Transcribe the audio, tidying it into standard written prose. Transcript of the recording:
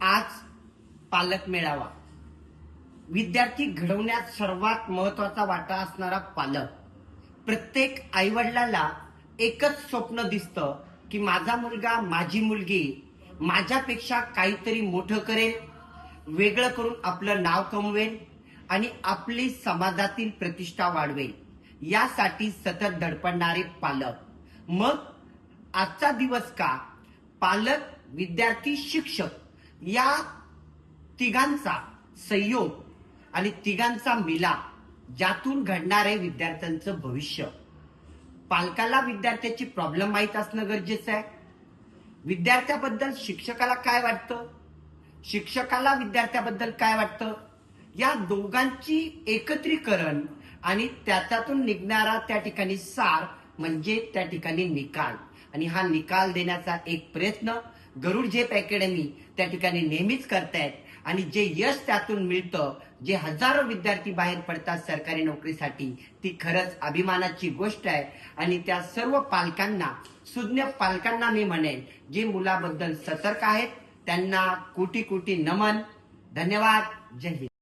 आज पालक मेळावा. विद्यार्थी घडवण्यात सर्वात महत्वाचा वाटा असणारा पालक. प्रत्येक आईवडिलाला एकच स्वप्न दिसतं की माझा मुलगा माझी मुलगी माझ्यापेक्षा काहीतरी मोठं करेल, वेगळं करून आपलं नाव कमवेल आणि आपली समाजातील प्रतिष्ठा वाढवेल, यासाठी सतत धडपडणारे पालक. मग आजचा दिवस का पालक, विद्यार्थी, शिक्षक या तिघांचा संयोग आणि तिघांचा मिलाप, ज्यातून घडणारे विद्यार्थ्यांचं भविष्य. पालकाला विद्यार्थ्याची प्रॉब्लेम माहीत असणं गरजेचं आहे. विद्यार्थ्याबद्दल शिक्षकाला काय वाटतं, शिक्षकाला विद्यार्थ्याबद्दल काय वाटतं, या दोघांची एकत्रीकरण आणि त्याच्यातून निघणारा त्या ठिकाणी सार म्हणजे त्या ठिकाणी निकाल. आणि हा निकाल देण्याचा एक प्रयत्न गरुड झेप अकॅडमी त्या ठिकाणी नेहमीच करतायत. आणि जे यश त्यातून मिळतं, जे हजारो विद्यार्थी बाहेर पडतात सरकारी नोकरीसाठी, ती खरंच अभिमानाची गोष्ट आहे. आणि त्या सर्व पालकांना, सुज्ञ पालकांना मी म्हणेन, जे मुलाबद्दल सतर्क आहेत त्यांना कोटी कोटी नमन. धन्यवाद. जय हिंद.